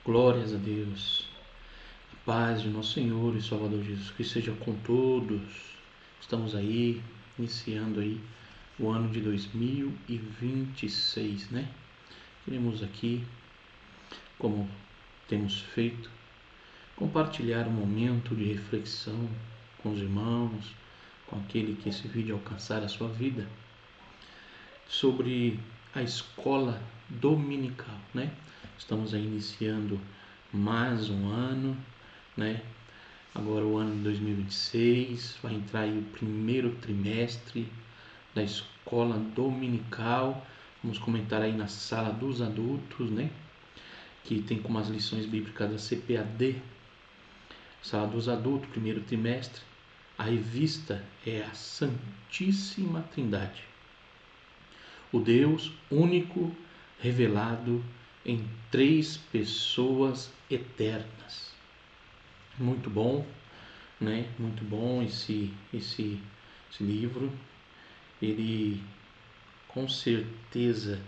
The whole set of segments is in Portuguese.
Glórias a Deus. A paz de nosso Senhor e Salvador Jesus Cristo seja com todos. Estamos aí, iniciando aí o ano de 2026, né? Queremos aqui, como temos feito, compartilhar um momento de reflexão com os irmãos, com aquele que esse vídeo alcançar a sua vida, sobre a escola dominical, né? Estamos aí iniciando mais um ano, né? Agora o ano de 2026, vai entrar aí o primeiro trimestre da escola dominical. Vamos comentar aí na sala dos adultos, né? Que tem como as lições bíblicas da CPAD, sala dos adultos, primeiro trimestre. A revista é a Santíssima Trindade, o Deus único revelado em três pessoas eternas. Muito bom, né? Muito bom esse livro. Ele, com certeza,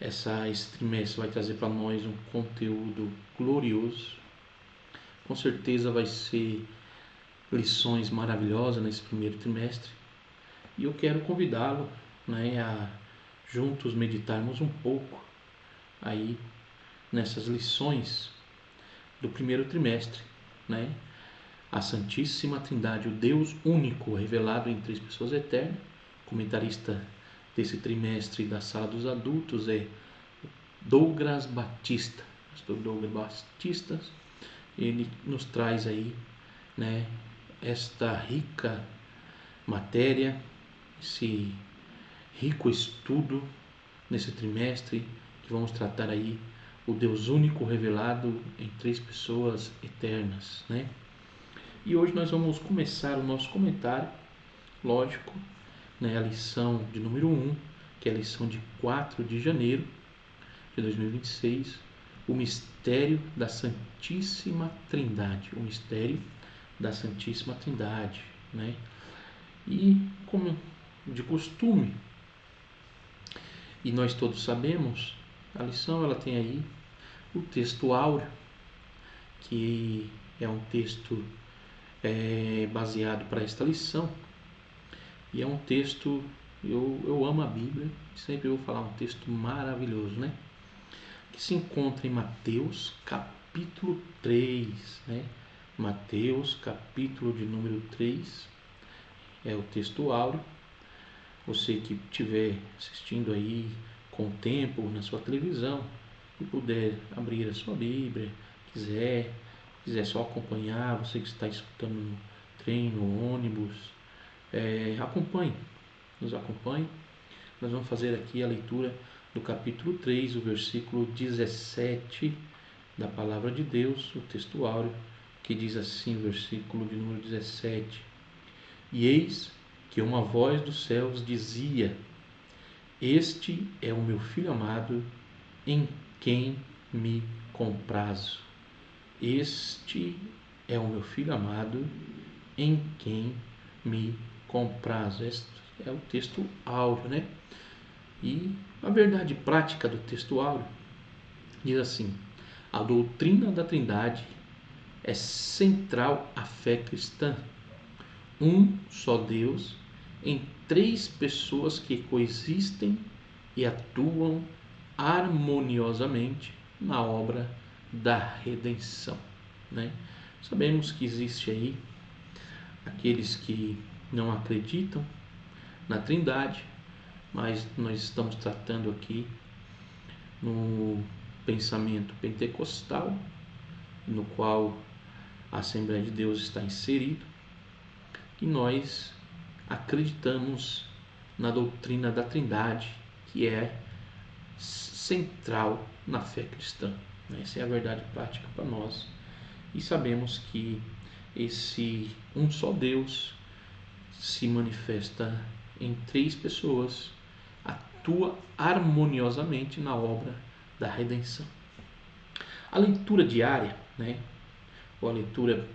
esse trimestre vai trazer para nós um conteúdo glorioso. Com certeza vai ser lições maravilhosas nesse primeiro trimestre. E eu quero convidá-lo, né, a juntos meditarmos um pouco aí nessas lições do primeiro trimestre, né? A Santíssima Trindade, o Deus único revelado em três pessoas eternas. O comentarista desse trimestre da sala dos adultos é Douglas Batista. Pastor Douglas Batista, ele nos traz aí, né, esta rica matéria, esse rico estudo nesse trimestre, que vamos tratar aí o Deus único revelado em três pessoas eternas, né? E hoje nós vamos começar o nosso comentário, lógico, né, a lição de número 1, que é a lição de 4 de janeiro de 2026, o mistério da Santíssima Trindade, o mistério da Santíssima Trindade, né? E como de costume, e nós todos sabemos, a lição ela tem aí o texto áureo, que é um texto baseado para esta lição, e é um texto, eu amo a Bíblia, sempre vou falar um texto maravilhoso, né? Que se encontra em Mateus capítulo 3, né? Mateus capítulo de número 3, é o texto áureo. Você que estiver assistindo aí com tempo na sua televisão e puder abrir a sua Bíblia, quiser só acompanhar, você que está escutando no trem, no ônibus, acompanhe, nos acompanhe. Nós vamos fazer aqui a leitura do capítulo 3, o versículo 17 da palavra de Deus, o texto áureo, que diz assim, o versículo de número 17: E eis que uma voz dos céus dizia: Este é o meu filho amado, em quem me comprazo. Este é o meu filho amado, em quem me comprazo. Este é o texto áureo, né? E a verdade prática do texto áureo diz assim: a doutrina da Trindade é central à fé cristã. Um só Deus em três pessoas que coexistem e atuam harmoniosamente na obra da redenção, né? Sabemos que existe aí aqueles que não acreditam na Trindade, mas nós estamos tratando aqui no pensamento pentecostal, no qual a Assembleia de Deus está inserido, e nós acreditamos na doutrina da Trindade, que é central na fé cristã. Essa é a verdade prática para nós. E sabemos que esse um só Deus se manifesta em três pessoas, atua harmoniosamente na obra da redenção. A leitura diária, né, ou a leitura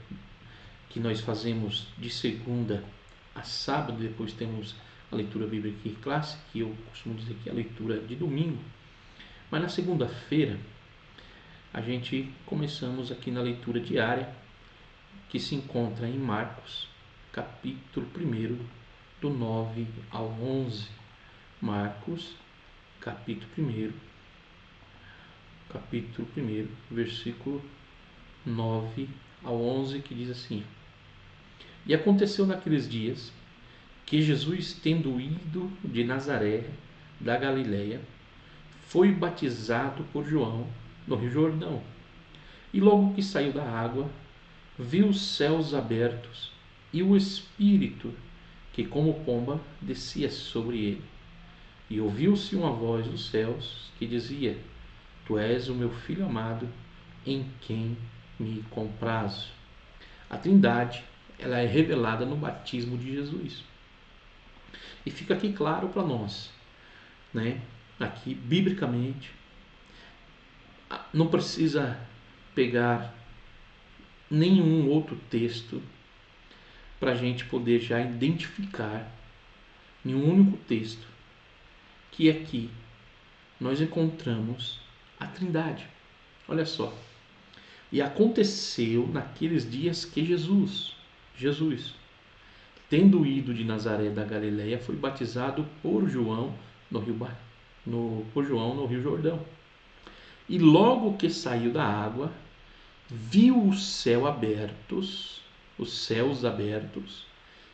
que nós fazemos de segunda a sábado, depois temos a leitura bíblica clássica, que eu costumo dizer que é a leitura de domingo. Mas na segunda-feira a gente começamos aqui na leitura diária, que se encontra em Marcos, capítulo 1, do 9 ao 11. Marcos, capítulo 1, versículo 9 ao 11, que diz assim: E aconteceu naqueles dias que Jesus, tendo ido de Nazaré da Galileia, foi batizado por João no Rio Jordão. E logo que saiu da água, viu os céus abertos e o Espírito, que como pomba descia sobre ele. E ouviu-se uma voz dos céus que dizia: Tu és o meu Filho amado, em quem me comprazo. A Trindade, ela é revelada no batismo de Jesus. E fica aqui claro para nós, né? Aqui, biblicamente, não precisa pegar nenhum outro texto para a gente poder já identificar em um único texto que aqui nós encontramos a Trindade. Olha só. E aconteceu naqueles dias que Jesus, tendo ido de Nazaré da Galileia, foi batizado por João no Rio Jordão. E logo que saiu da água, viu os céus abertos,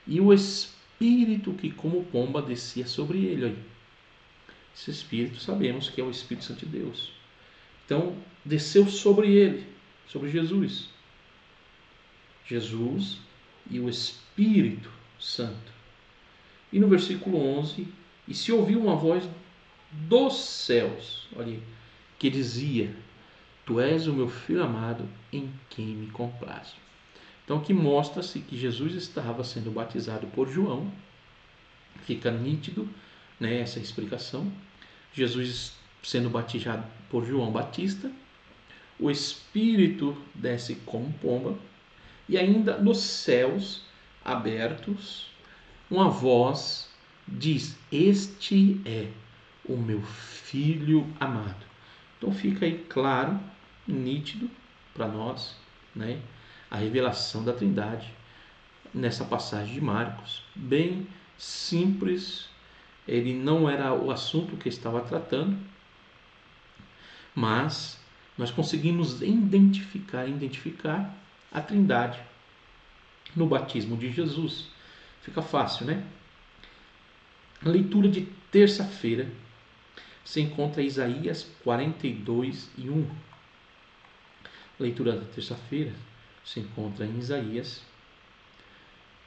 e o Espírito que como pomba descia sobre ele. Aí. Esse Espírito sabemos que é o Espírito Santo de Deus. Então, desceu sobre ele, sobre Jesus. Jesus e o Espírito Santo. E no versículo 11, e se ouviu uma voz dos céus, olha aí, que dizia: Tu és o meu Filho amado, em quem me comprazo. Então aqui mostra-se que Jesus estava sendo batizado por João. Fica nítido, né, essa explicação. Jesus sendo batizado por João Batista. O Espírito desce como pomba. E ainda nos céus abertos, uma voz diz: Este é o meu Filho amado. Então fica aí claro, nítido para nós, né, a revelação da Trindade nessa passagem de Marcos. Bem simples, ele não era o assunto que estava tratando, mas nós conseguimos identificar a Trindade no batismo de Jesus. Fica fácil, né? A leitura de terça-feira se encontra em Isaías 42 e 1. A leitura da terça-feira se encontra em Isaías,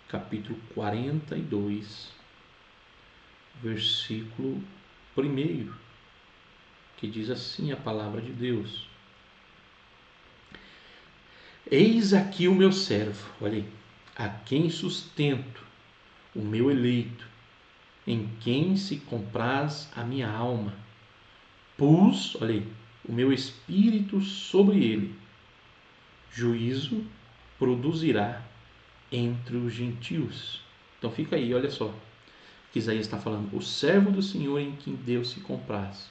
capítulo 42, versículo 1, que diz assim a palavra de Deus: Eis aqui o meu servo, olha aí, a quem sustento, o meu eleito, em quem se compraz a minha alma. Pus, olha aí, o meu espírito sobre ele. Juízo produzirá entre os gentios. Então fica aí, olha só, que Isaías está falando, o servo do Senhor em quem Deus se compraz.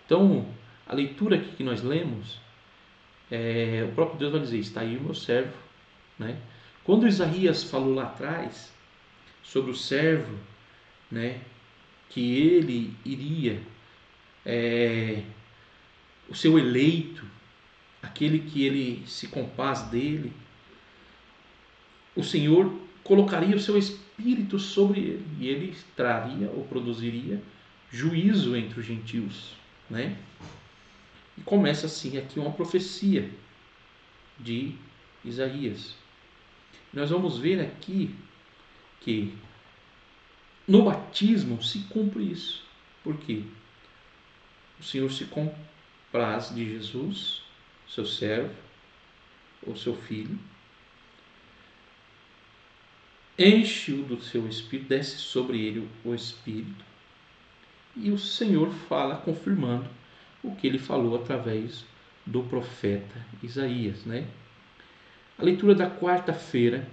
Então, a leitura aqui que nós lemos, o próprio Deus vai dizer: está aí o meu servo, né? Quando Isaías falou lá atrás sobre o servo, né, que ele iria, o seu eleito, aquele que ele se compaz dele, o Senhor colocaria o seu espírito sobre ele e ele traria ou produziria juízo entre os gentios, né? E começa assim aqui uma profecia de Isaías. Nós vamos ver aqui que no batismo se cumpre isso. Por quê? O Senhor se compraz de Jesus, seu servo, ou seu filho, enche-o do seu Espírito, desce sobre ele o Espírito, e o Senhor fala confirmando o que ele falou através do profeta Isaías, né? A leitura da quarta-feira,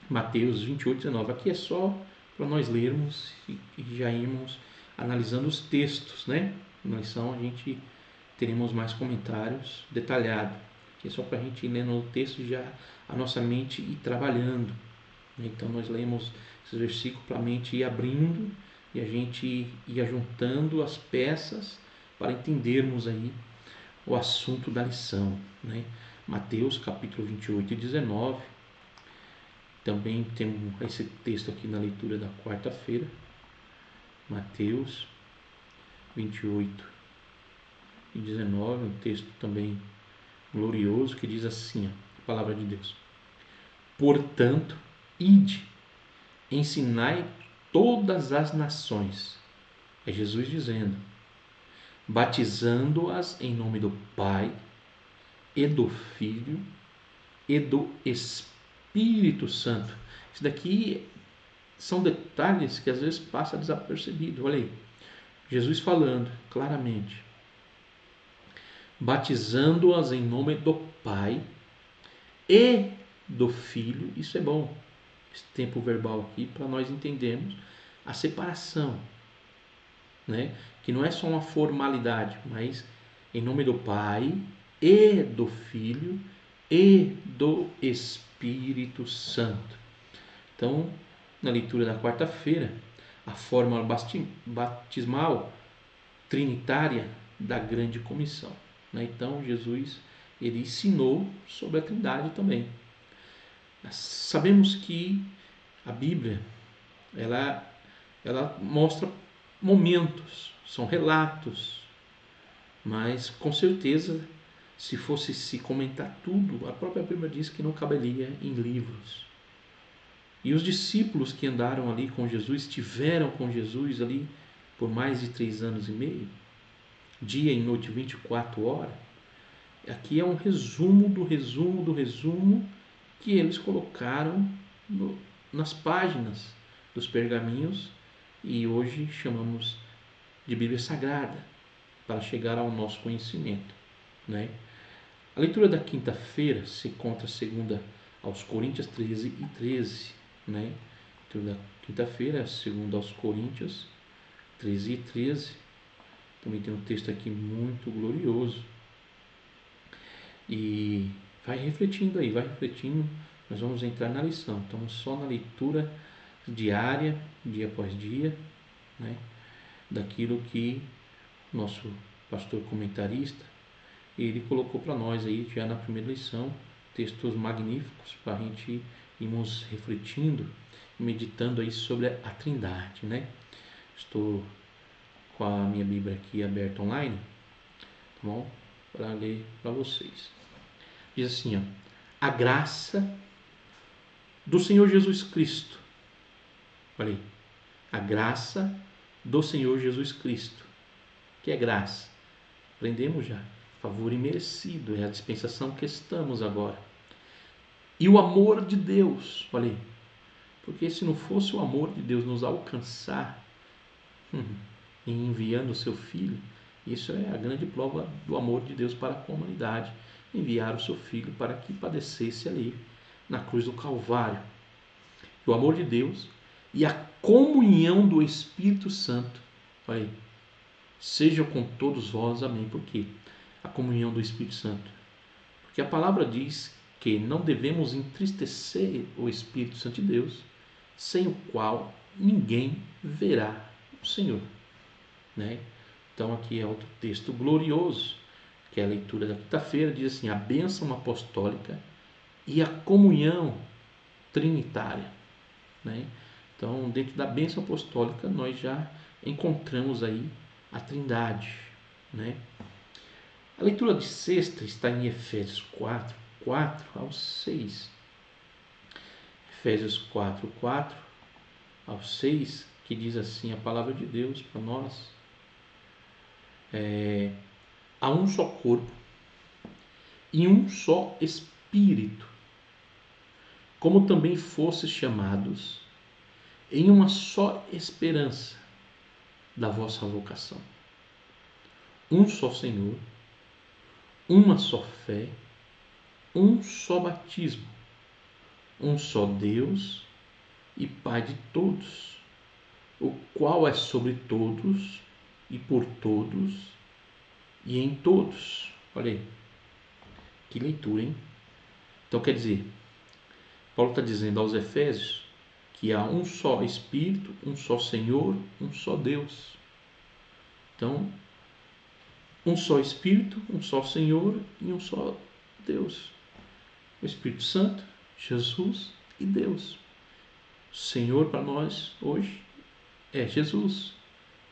Mateus 28, 19, aqui é só para nós lermos e já irmos analisando os textos, né? Não são a gente teremos mais comentários detalhados, que é só para a gente ir lendo o texto e já a nossa mente ir trabalhando. Então nós lemos esses versículos para a mente ir abrindo e a gente ir juntando as peças para entendermos aí o assunto da lição, né? Mateus capítulo 28 e 19. Também temos esse texto aqui na leitura da quarta-feira. Mateus 28 e 19, um texto também glorioso que diz assim, a palavra de Deus: portanto, ide, ensinai todas as nações, é Jesus dizendo, batizando-as em nome do Pai e do Filho e do Espírito Santo. Isso daqui são detalhes que às vezes passa desapercebido. Olha aí, Jesus falando claramente, batizando-as em nome do Pai e do Filho. Isso é bom, esse tempo verbal aqui, para nós entendermos a separação, né? Que não é só uma formalidade, mas em nome do Pai e do Filho e do Espírito Santo. Então, na leitura da quarta-feira, a fórmula batismal trinitária da grande comissão, né? Então, Jesus ele ensinou sobre a Trindade também. Sabemos que a Bíblia ela mostra momentos, são relatos, mas com certeza, se fosse se comentar tudo, a própria Bíblia diz que não caberia em livros. E os discípulos que andaram ali com Jesus, estiveram com Jesus ali por mais de 3 anos e meio, dia e noite, 24 horas, aqui é um resumo do resumo do resumo que eles colocaram nas páginas dos pergaminhos e hoje chamamos de Bíblia Sagrada, para chegar ao nosso conhecimento, né? A leitura da quinta-feira se encontra segunda aos Coríntios 13 e 13, né? A leitura da quinta-feira, segunda aos Coríntios 13 e 13. Também tem um texto aqui muito glorioso. E vai refletindo aí, vai refletindo. Nós vamos entrar na lição. Estamos só na leitura diária, dia após dia, né? Daquilo que nosso pastor comentarista ele colocou para nós aí já na primeira lição textos magníficos para a gente irmos refletindo e meditando aí sobre a Trindade, né? Estou com a minha Bíblia aqui aberta online, tá bom? Para ler para vocês. Diz assim, ó, a graça do Senhor Jesus Cristo. Olha aí, a graça do Senhor Jesus Cristo. Que é graça? Aprendemos já. Favor imerecido, é a dispensação que estamos agora. E o amor de Deus, olha aí, porque se não fosse o amor de Deus nos alcançar, enviando o seu Filho, isso é a grande prova do amor de Deus para a humanidade, enviar o seu Filho para que padecesse ali na cruz do Calvário. O amor de Deus e a comunhão do Espírito Santo, olha aí, seja com todos vós, amém. Por quê? A comunhão do Espírito Santo. Porque a palavra diz que não devemos entristecer o Espírito Santo de Deus, sem o qual ninguém verá o Senhor, né? Então aqui é outro texto glorioso, que é a leitura da quinta-feira, diz assim, a bênção apostólica e a comunhão trinitária, né? Então dentro da bênção apostólica nós já encontramos aí a Trindade, né? A leitura de sexta está em Efésios 4, 4 ao 6. Efésios 4, 4 ao 6, que diz assim a palavra de Deus para nós. Há um só corpo e um só Espírito, como também fostes chamados em uma só esperança da vossa vocação. Um só Senhor, uma só fé, um só batismo, um só Deus e Pai de todos, o qual é sobre todos e por todos e em todos. Olha aí, que leitura, hein? Então quer dizer, Paulo está dizendo aos Efésios que há um só Espírito, um só Senhor, um só Deus. Então, um só Espírito, um só Senhor e um só Deus. O Espírito Santo, Jesus e Deus. O Senhor para nós hoje é Jesus.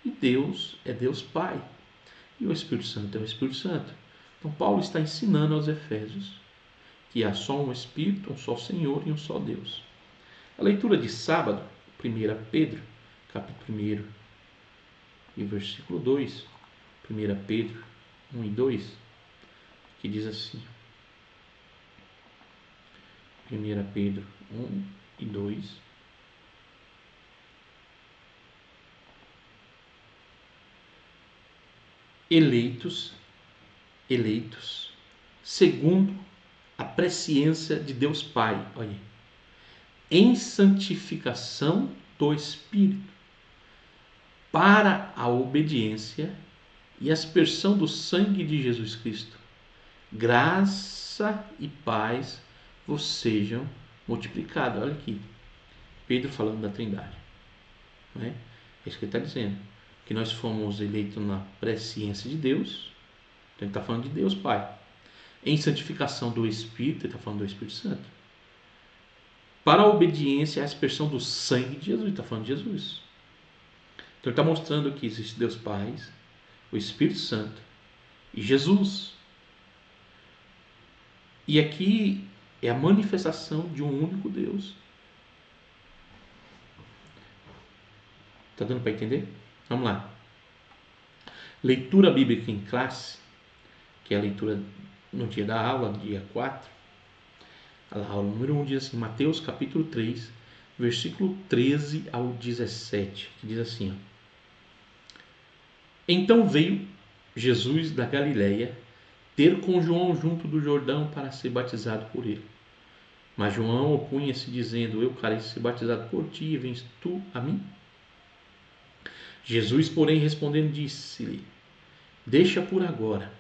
E Deus é Deus Pai. E o Espírito Santo é o Espírito Santo. Então Paulo está ensinando aos Efésios que há só um Espírito, um só Senhor e um só Deus. A leitura de sábado, 1 Pedro, capítulo 1 e versículo 2, 1 Pedro 1 e 2, que diz assim, 1 Pedro 1 e 2, eleitos, segundo a presciência de Deus Pai, olha, em santificação do Espírito, para a obediência e aspersão do sangue de Jesus Cristo. Graça e paz vos sejam multiplicadas. Olha aqui, Pedro falando da Trindade. Não é? É isso que ele está dizendo. Que nós fomos eleitos na presciência de Deus. Então ele está falando de Deus Pai. Em santificação do Espírito, ele está falando do Espírito Santo. Para a obediência e a aspersão do sangue de Jesus, ele está falando de Jesus. Então ele está mostrando que existe Deus Pai, o Espírito Santo e Jesus. E aqui é a manifestação de um único Deus. Está dando para entender? Vamos lá. Leitura bíblica em classe, que é a leitura no dia da aula, dia 4. A aula número 1 diz assim, Mateus capítulo 3, versículo 13 ao 17, que diz assim, ó, então veio Jesus da Galileia ter com João junto do Jordão para ser batizado por ele. Mas João opunha-se dizendo, eu quero ser batizado por ti e vens tu a mim? Jesus, porém, respondendo, disse-lhe, deixa por agora,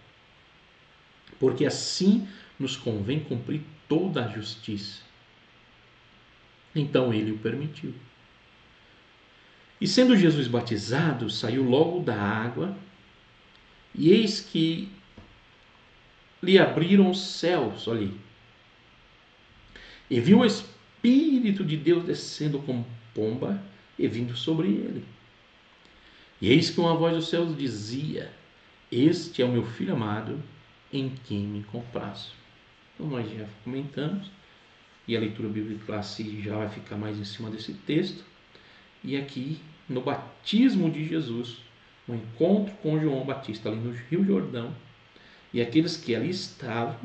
porque assim nos convém cumprir toda a justiça. Então ele o permitiu. E sendo Jesus batizado, saiu logo da água, e eis que lhe abriram os céus, olha aí, e viu o Espírito de Deus descendo como pomba e vindo sobre ele. E eis que uma voz dos céus dizia, este é o meu Filho amado, em quem me comprazo. Então nós já comentamos, e a leitura bíblica classe já vai ficar mais em cima desse texto. E aqui, no batismo de Jesus, o encontro com João Batista ali no Rio Jordão, e aqueles que ali estavam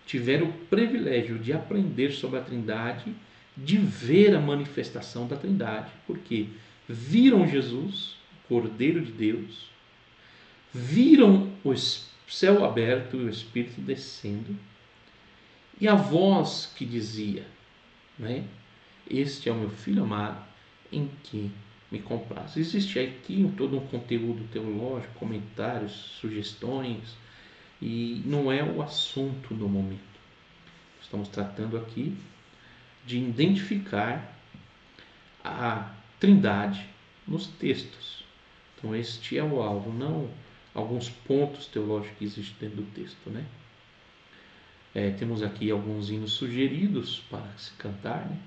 tiveram o privilégio de aprender sobre a Trindade, de ver a manifestação da Trindade, porque viram Jesus, Cordeiro de Deus, viram o céu aberto e o Espírito descendo, e a voz que dizia, né, este é o meu Filho amado, em quem me compraz. Existe aqui todo um conteúdo teológico, comentários, sugestões, e não é o assunto do momento. Estamos tratando aqui de identificar a Trindade nos textos. Então este é o alvo, não alguns pontos teológicos que existem dentro do texto, né? Temos aqui alguns hinos sugeridos para se cantar, né?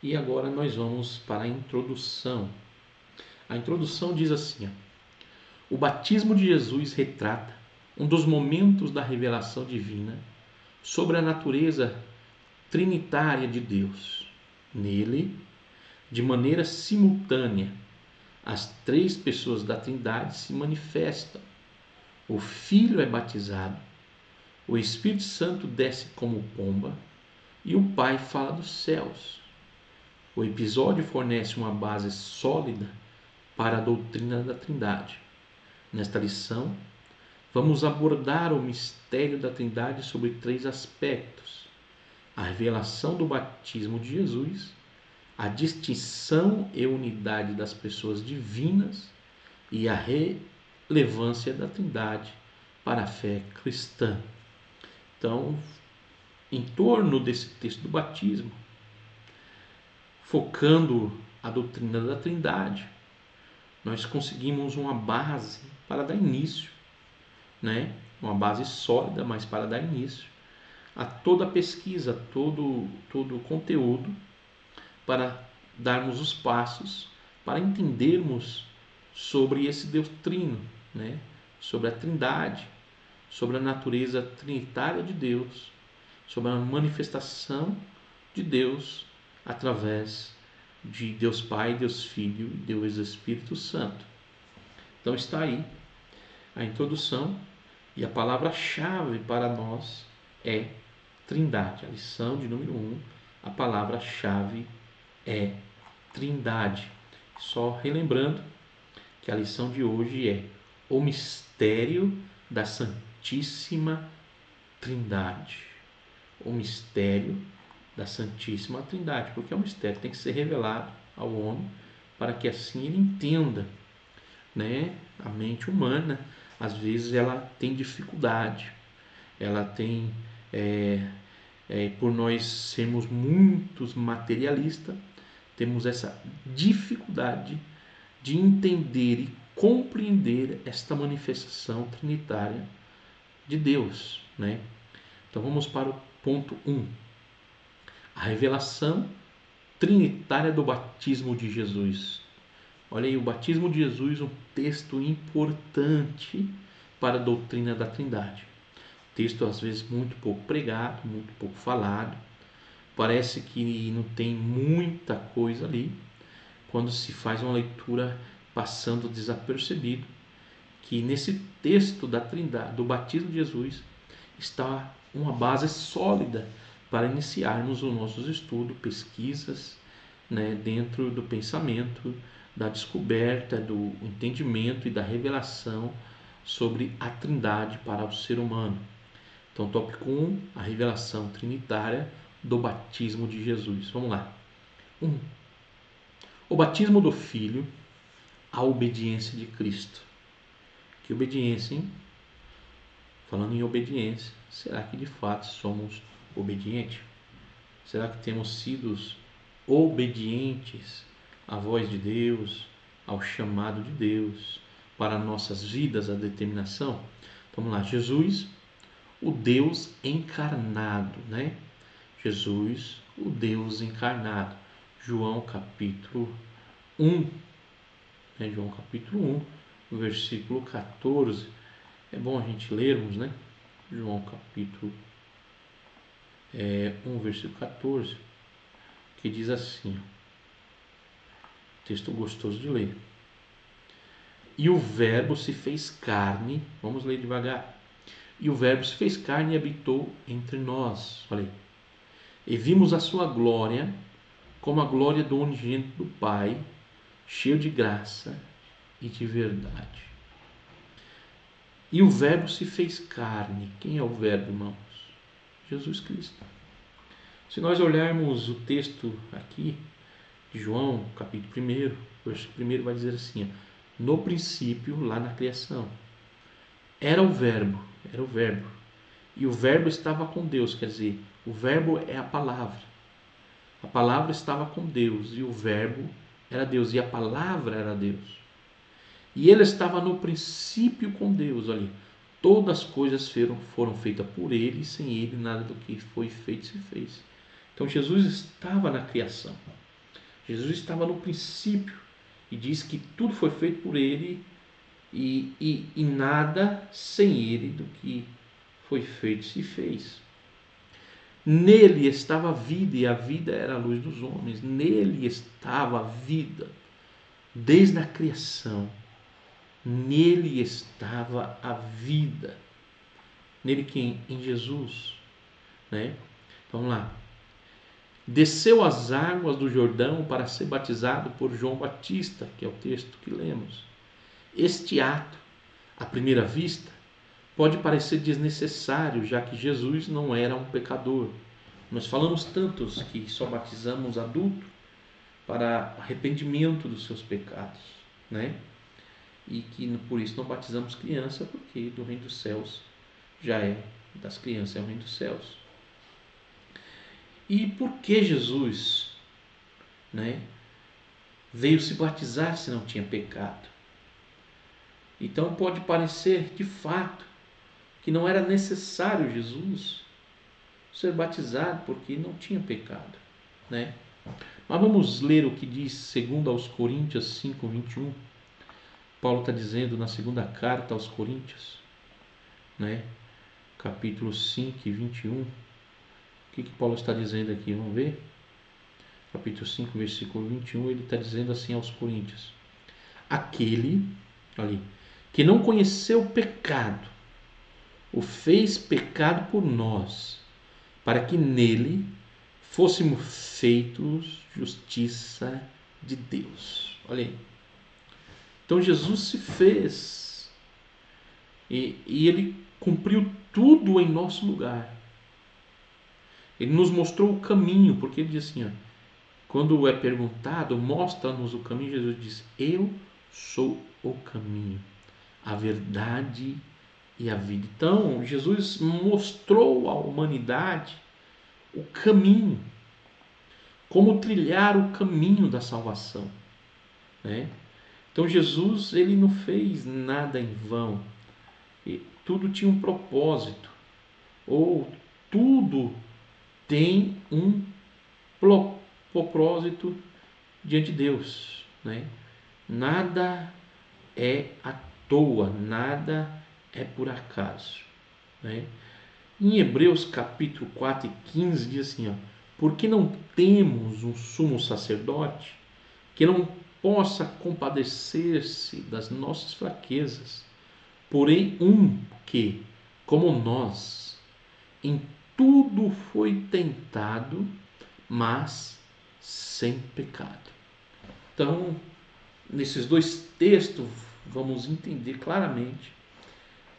E agora nós vamos para a introdução. A introdução diz assim, ó, o batismo de Jesus retrata um dos momentos da revelação divina sobre a natureza trinitária de Deus. Nele, de maneira simultânea, as três pessoas da Trindade se manifestam. O Filho é batizado, o Espírito Santo desce como pomba e o Pai fala dos céus. O episódio fornece uma base sólida para a doutrina da Trindade. Nesta lição, vamos abordar o mistério da Trindade sobre três aspectos: a revelação do batismo de Jesus, a distinção e unidade das pessoas divinas e a relevância da Trindade para a fé cristã. Então, em torno desse texto do batismo, focando a doutrina da Trindade, nós conseguimos uma base para dar início, né? Uma base sólida, mas para dar início a toda a pesquisa, todo o conteúdo, para darmos os passos, para entendermos sobre esse Deus trino, né? Sobre a Trindade, sobre a natureza trinitária de Deus, sobre a manifestação de Deus através de Deus Pai, Deus Filho e Deus Espírito Santo. Então está aí a introdução, e a palavra-chave para nós é Trindade. A lição de número 1, a palavra-chave é Trindade. Só relembrando que a lição de hoje é o mistério da Santíssima Trindade. O mistério da Santíssima Trindade, porque é um mistério que tem que ser revelado ao homem para que assim ele entenda, né? A mente humana, às vezes, ela tem dificuldade, ela tem, por nós sermos muitos materialistas, temos essa dificuldade de entender e compreender esta manifestação trinitária de Deus, né? Então vamos para o ponto 1. A revelação trinitária do batismo de Jesus. Olha aí, o batismo de Jesus, um texto importante para a doutrina da Trindade. Texto às vezes muito pouco pregado, muito pouco falado. Parece que não tem muita coisa ali, quando se faz uma leitura passando desapercebido, que nesse texto da Trindade, do batismo de Jesus, está uma base sólida para iniciarmos os nossos estudos, pesquisas, né, dentro do pensamento, da descoberta, do entendimento e da revelação sobre a Trindade para o ser humano. Então, tópico 1, a revelação trinitária do batismo de Jesus. Vamos lá. 1. O batismo do Filho, a obediência de Cristo. Que obediência, hein? Falando em obediência, será que de fato somos obedientes? Será que temos sido obedientes à voz de Deus, ao chamado de Deus para nossas vidas, a determinação? Vamos lá, Jesus, o Deus encarnado, né? Jesus, o Deus encarnado. João capítulo 1, né? João capítulo 1, versículo 14. É bom a gente lermos, né? João capítulo 1, versículo 14, que diz assim, texto gostoso de ler. E o Verbo se fez carne, vamos ler devagar. E o Verbo se fez carne e habitou entre nós. Olha aí. E vimos a sua glória, como a glória do unigênito do Pai, cheio de graça e de verdade. E o Verbo se fez carne. Quem é o Verbo, irmãos? Jesus Cristo. Se nós olharmos o texto aqui de João, capítulo 1, versículo 1, vai dizer assim, no princípio, lá na criação, era o Verbo, e o Verbo estava com Deus, quer dizer, o Verbo é a palavra estava com Deus, e o Verbo era Deus, e a palavra era Deus, e ele estava no princípio com Deus. Olha, todas as coisas foram feitas por ele, e sem ele nada do que foi feito se fez. Então Jesus estava na criação, Jesus estava no princípio, e diz que tudo foi feito por ele, e nada sem ele do que foi feito se fez. Nele estava a vida, e a vida era a luz dos homens. Nele estava a vida, desde a criação. Nele estava a vida. Nele quem? Em Jesus, né? Vamos lá. Desceu as águas do Jordão para ser batizado por João Batista, que é o texto que lemos. Este ato, à primeira vista, pode parecer desnecessário, já que Jesus não era um pecador. Nós falamos tantos que só batizamos adulto para arrependimento dos seus pecados, né? e que por isso não batizamos criança, porque do reino dos céus já é das crianças, é o reino dos céus. E por que Jesus, né, veio se batizar se não tinha pecado? Então pode parecer de fato que não era necessário Jesus ser batizado porque não tinha pecado, né? Mas vamos ler o que diz segundo aos Coríntios 5:21. Paulo está dizendo na segunda carta aos Coríntios, né? Capítulo 5, 21. O que Paulo está dizendo aqui? Vamos ver. Capítulo 5, versículo 21, ele está dizendo assim aos Coríntios: aquele ali que não conheceu o pecado, o fez pecado por nós, para que nele fôssemos feitos justiça de Deus. Olha aí. Então Jesus se fez e ele cumpriu tudo em nosso lugar. Ele nos mostrou o caminho, porque ele diz assim, ó, quando é perguntado, mostra-nos o caminho, Jesus diz: eu sou o caminho, a verdade e a vida. Então, Jesus mostrou à humanidade o caminho, como trilhar o caminho da salvação, né? Então, Jesus, ele não fez nada em vão, tudo tinha um propósito, ou tudo tem um propósito diante de Deus, né? Nada é à toa, nada é por acaso, né? Em Hebreus capítulo 4 e 15 diz assim, ó, porque não temos um sumo sacerdote que não possa compadecer-se das nossas fraquezas, porém um que, como nós, em tudo foi tentado, mas sem pecado. Então, nesses dois textos, vamos entender claramente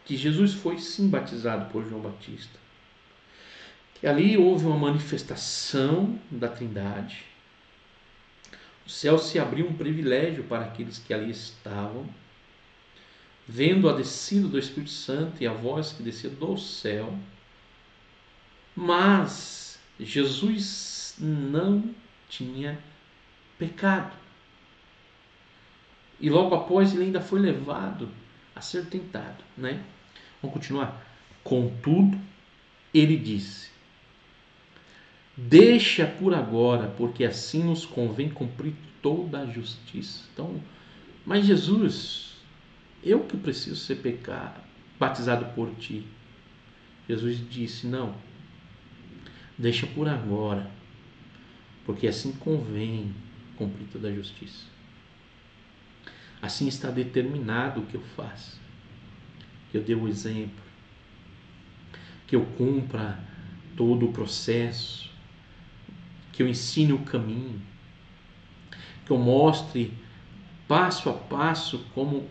que Jesus foi sim batizado por João Batista. Que ali houve uma manifestação da Trindade. O céu se abriu um privilégio para aqueles que ali estavam, vendo a descida do Espírito Santo e a voz que descia do céu. Mas Jesus não tinha pecado. E logo após ele ainda foi levado a ser tentado, né? Vamos continuar. Contudo, ele disse: deixa por agora, porque assim nos convém cumprir toda a justiça. Então, mas Jesus, eu que preciso ser batizado por ti. Jesus disse: não, deixa por agora, porque assim convém cumprir toda a justiça. Assim está determinado o que eu faça, que eu dê o exemplo, que eu cumpra todo o processo, que eu ensine o caminho, que eu mostre passo a passo como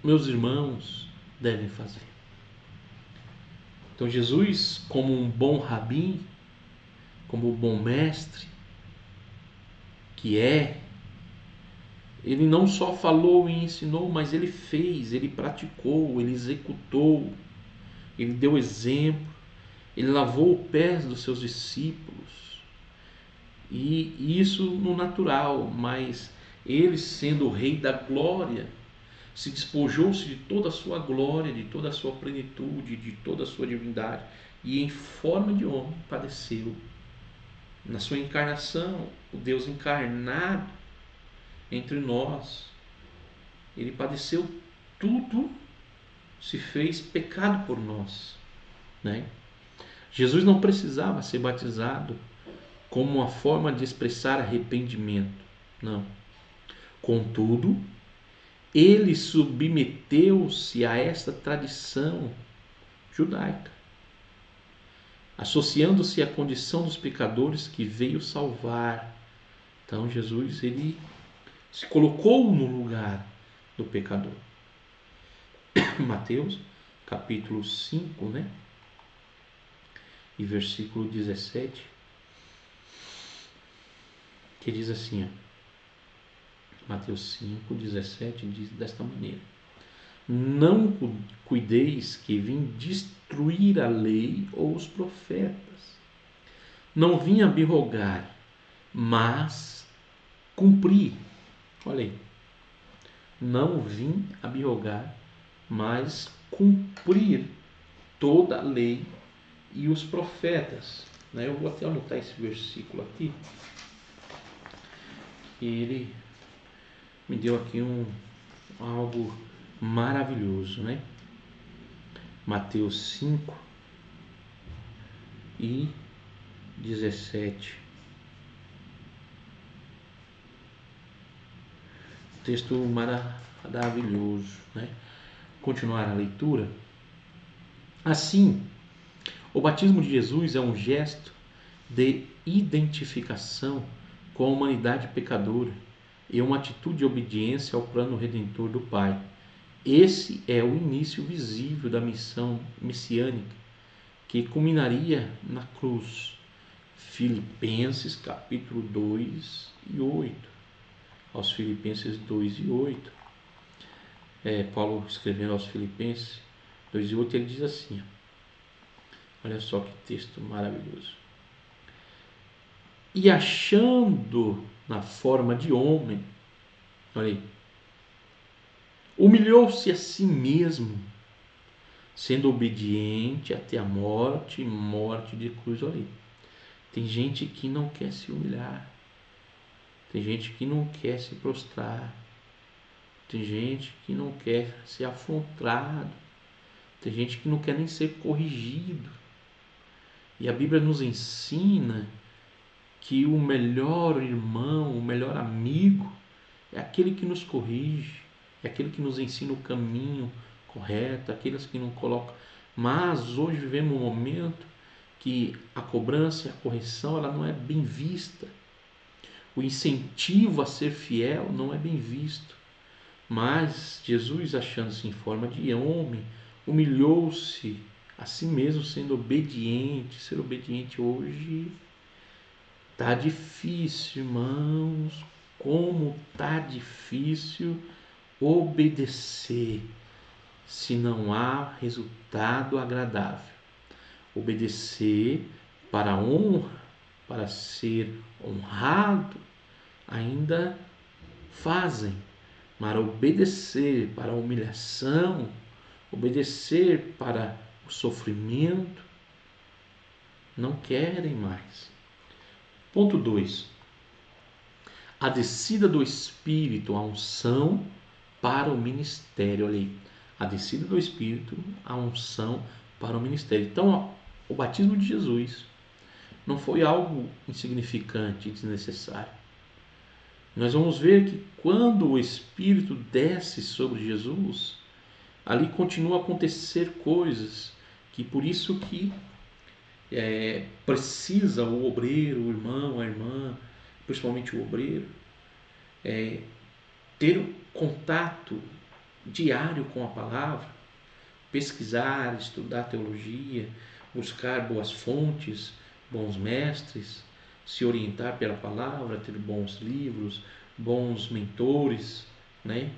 meus irmãos devem fazer. Então Jesus, como um bom rabi, como um bom mestre que é, ele não só falou e ensinou, mas ele fez, ele praticou, ele executou, ele deu exemplo, ele lavou os pés dos seus discípulos. E isso no natural, mas ele, sendo o Rei da glória, se despojou-se de toda a sua glória, de toda a sua plenitude, de toda a sua divindade, e em forma de homem padeceu. Na sua encarnação, o Deus encarnado entre nós, ele padeceu tudo, se fez pecado por nós, né? Jesus não precisava ser batizado como uma forma de expressar arrependimento, não. Contudo, ele submeteu-se a esta tradição judaica, associando-se à condição dos pecadores que veio salvar. Então Jesus, ele se colocou no lugar do pecador. Mateus capítulo 5, né? E versículo 17, que diz assim, ó, Mateus 5, 17 diz desta maneira: não cuideis que vim destruir a lei ou os profetas. Não vim abrogar, mas cumprir. Olha aí. Não vim abrogar, mas cumprir toda a lei e os profetas. Eu vou até anotar esse versículo aqui. Ele me deu aqui algo maravilhoso, né? Mateus 5 e 17. Texto maravilhoso, né? Continuar a leitura. Assim, o batismo de Jesus é um gesto de identificação com a humanidade pecadora e uma atitude de obediência ao plano redentor do Pai. Esse é o início visível da missão messiânica, que culminaria na cruz. Filipenses capítulo 2 e 8. Aos Filipenses 2 e 8. Paulo escrevendo aos Filipenses 2 e 8, ele diz assim, olha só que texto maravilhoso. E achando na forma de homem, olha aí, humilhou-se a si mesmo, sendo obediente até a morte e morte de cruz. Olha aí. Tem gente que não quer se humilhar, tem gente que não quer se prostrar, tem gente que não quer ser afrontado, tem gente que não quer nem ser corrigido. E a Bíblia nos ensina que o melhor irmão, o melhor amigo é aquele que nos corrige, é aquele que nos ensina o caminho correto, aqueles que não colocam. Mas hoje vivemos um momento que a cobrança e a correção ela não é bem vista. O incentivo a ser fiel não é bem visto. Mas Jesus, achando-se em forma de homem, humilhou-se a si mesmo, sendo obediente. Ser obediente hoje tá difícil, irmãos. Como tá difícil obedecer se não há resultado agradável. Obedecer para a honra, para ser honrado, ainda fazem. Mas obedecer para a humilhação, obedecer para o sofrimento, não querem mais. Ponto 2. A descida do Espírito, a unção para o ministério. Olha aí. A descida do Espírito, a unção para o ministério. Então, o batismo de Jesus não foi algo insignificante e desnecessário. Nós vamos ver que quando o Espírito desce sobre Jesus, ali continuam a acontecer coisas, que por isso que precisa o obreiro, o irmão, a irmã, principalmente o obreiro, ter um contato diário com a palavra, pesquisar, estudar teologia, buscar boas fontes, bons mestres, se orientar pela palavra, ter bons livros, bons mentores, né?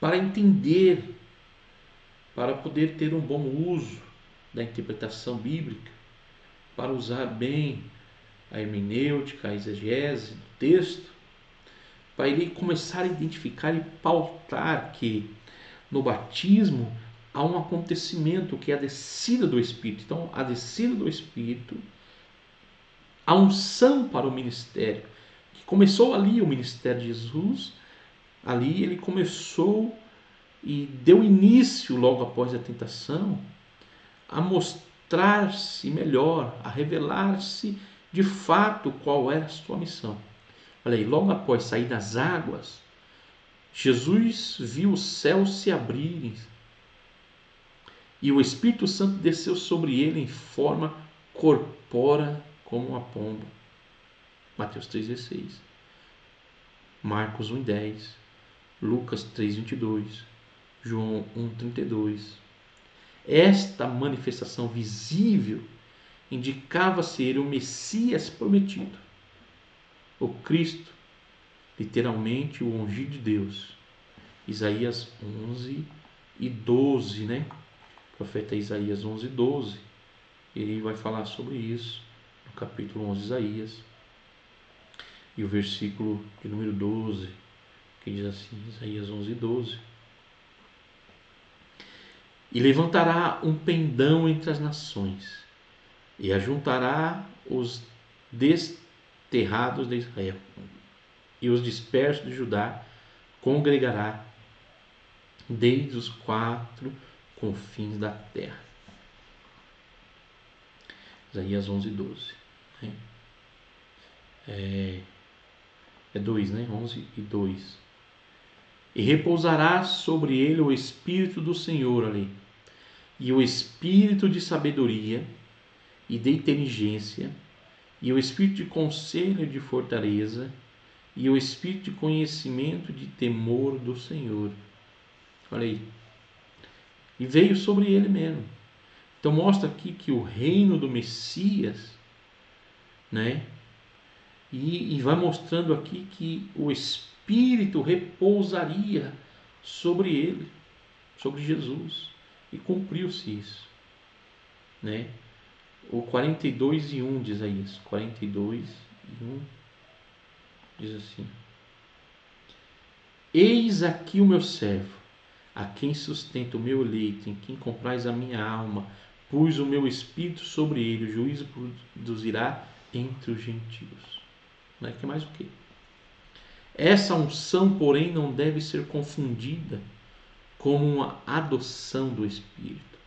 Para entender, para poder ter um bom uso da interpretação bíblica, para usar bem a hermenêutica, a exegese do texto, para ele começar a identificar e pautar que no batismo há um acontecimento que é a descida do Espírito. Então, a descida do Espírito, a unção para o ministério, que começou ali o ministério de Jesus, ali ele começou e deu início logo após a tentação a mostrar-se melhor, a revelar-se de fato qual era a sua missão. Olha aí, logo após sair das águas, Jesus viu os céus se abrirem e o Espírito Santo desceu sobre ele em forma corpórea como uma pomba. Mateus 3,16, Marcos 1,10, Lucas 3,22, João 1,32. Esta manifestação visível indicava ser o Messias prometido, o Cristo, literalmente o ungido de Deus. Isaías 11:12, né? O profeta Isaías 11:12, ele vai falar sobre isso no capítulo 11 de Isaías. E o versículo de número 12, que diz assim, Isaías 11:12: E levantará um pendão entre as nações, e ajuntará os desterrados de Israel, e os dispersos de Judá congregará desde os 4 confins da terra. Isaías 11:12. Né? É 2, né? 11:2. E repousará sobre ele o Espírito do Senhor ali, e o Espírito de sabedoria e de inteligência, e o Espírito de conselho e de fortaleza, e o Espírito de conhecimento e de temor do Senhor. Olha aí. E veio sobre ele mesmo. Então mostra aqui que o reino do Messias, né? E vai mostrando aqui que o Espírito repousaria sobre ele, sobre Jesus. E cumpriu-se isso, né? O 42:1 diz aí isso. 42:1 diz assim: Eis aqui o meu servo, a quem sustenta o meu leito, em quem comprais a minha alma, pus o meu espírito sobre ele, o juízo produzirá entre os gentios. Não é que mais o quê? Essa unção, porém, não deve ser confundida com uma adoção do Espírito,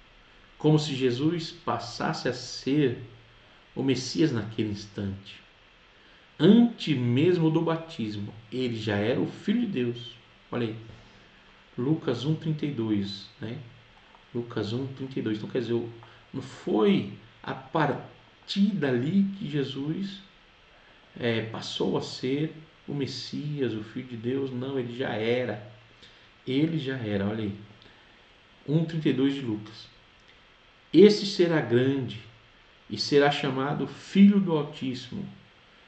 como se Jesus passasse a ser o Messias naquele instante. Antes mesmo do batismo, ele já era o Filho de Deus. Olha aí, Lucas 1:32, né? Lucas 1:32. Então, quer dizer, não foi a partir dali que Jesus passou a ser o Messias, o Filho de Deus. Não, ele já era. Ele já era, olha aí. 1:32 de Lucas. Este será grande e será chamado Filho do Altíssimo.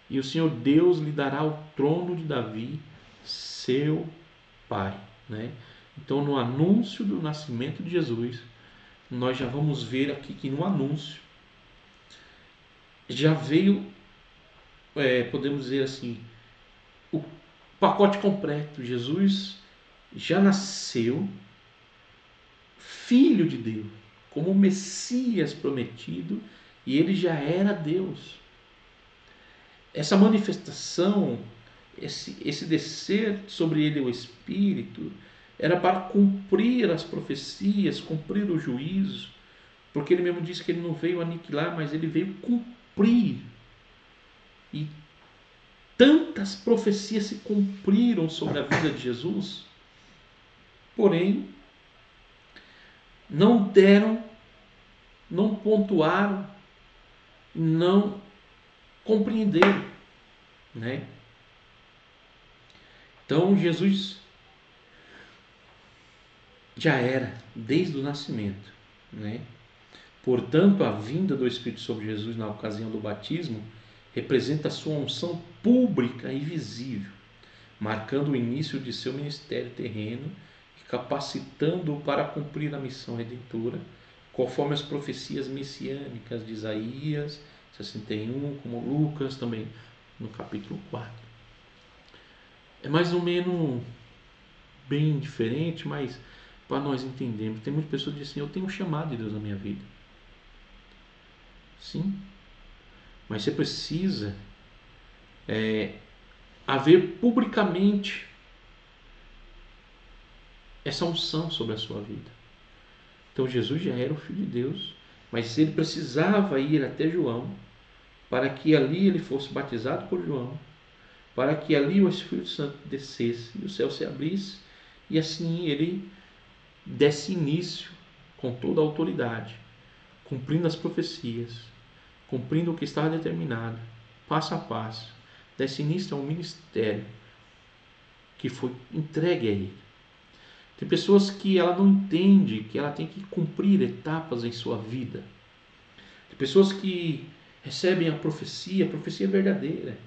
E o Senhor Deus lhe dará o trono de Davi, seu pai. Né? Então, no anúncio do nascimento de Jesus, nós já vamos ver aqui que no anúncio já veio, podemos dizer assim, o pacote completo. Jesus já nasceu Filho de Deus, como o Messias prometido, e ele já era Deus. Essa manifestação, esse descer sobre ele o Espírito, era para cumprir as profecias, cumprir o juízo, porque ele mesmo disse que ele não veio aniquilar, mas ele veio cumprir. E tantas profecias se cumpriram sobre a vida de Jesus, porém, não deram, não pontuaram, não compreenderam, né? Então Jesus já era desde o nascimento, né? Portanto, a vinda do Espírito sobre Jesus na ocasião do batismo representa a sua unção pública e visível, marcando o início de seu ministério terreno e capacitando-o para cumprir a missão redentora, conforme as profecias messiânicas de Isaías 61, como Lucas também no capítulo 4. É mais ou menos bem diferente, mas para nós entendermos, tem muitas pessoas que dizem assim: eu tenho um chamado de Deus na minha vida. Sim, mas você precisa haver publicamente essa unção sobre a sua vida. Então Jesus já era o Filho de Deus, mas ele precisava ir até João, para que ali ele fosse batizado por João, para que ali o Espírito Santo descesse e o céu se abrisse, e assim ele desse início com toda a autoridade, cumprindo as profecias, cumprindo o que estava determinado, passo a passo, desse início a um ministério que foi entregue a ele. Tem pessoas que ela não entende que ela tem que cumprir etapas em sua vida. Tem pessoas que recebem a profecia é verdadeira,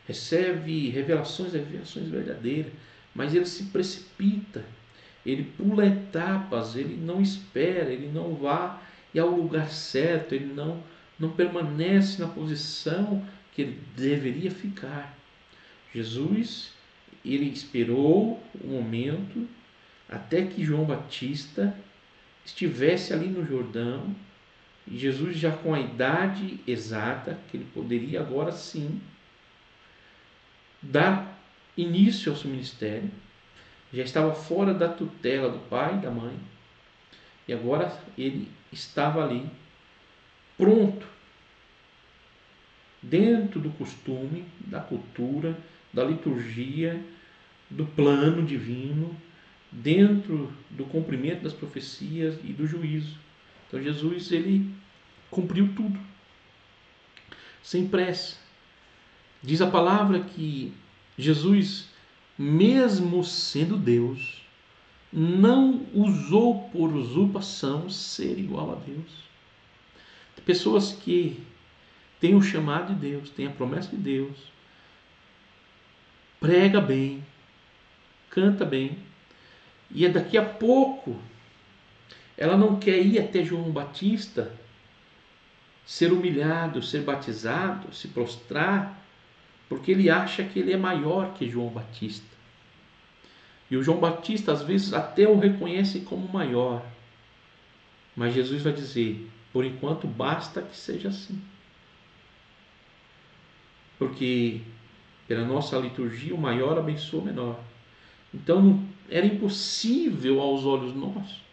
recebe revelações verdadeiras, mas ele se precipita, ele pula etapas, ele não espera, ele não vai ao lugar certo, ele não permanece na posição que ele deveria ficar. Jesus, ele esperou o momento até que João Batista estivesse ali no Jordão, e Jesus já com a idade exata, que ele poderia agora sim dar início ao seu ministério, já estava fora da tutela do pai e da mãe, e agora ele estava ali, pronto, dentro do costume, da cultura, da liturgia, do plano divino, dentro do cumprimento das profecias e do juízo. Então Jesus, ele cumpriu tudo, sem pressa. Diz a palavra que Jesus, mesmo sendo Deus, não usou por usurpação ser igual a Deus. Pessoas que têm o chamado de Deus, têm a promessa de Deus, prega bem, canta bem, e daqui a pouco ela não quer ir até João Batista, ser humilhado, ser batizado, se prostrar, porque ele acha que ele é maior que João Batista. E o João Batista às vezes até o reconhece como maior. Mas Jesus vai dizer, por enquanto basta que seja assim. Porque pela nossa liturgia o maior abençoa o menor. Então era impossível aos olhos nossos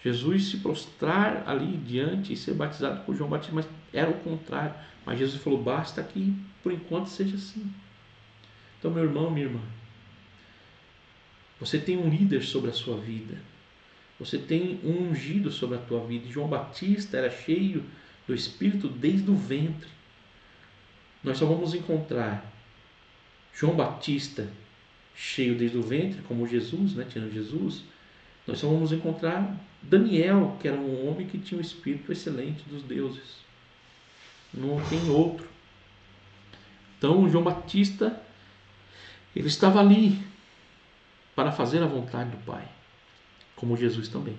Jesus se prostrar ali diante e ser batizado por João Batista, mas era o contrário. Mas Jesus falou, basta que por enquanto seja assim. Então, meu irmão, minha irmã, você tem um líder sobre a sua vida, você tem um ungido sobre a tua vida. João Batista era cheio do Espírito desde o ventre. Nós só vamos encontrar João Batista cheio desde o ventre, como Jesus, tinha Jesus. Nós só vamos encontrar Daniel, que era um homem que tinha um espírito excelente dos deuses. Não tem outro. Então, João Batista, ele estava ali para fazer a vontade do Pai, como Jesus também.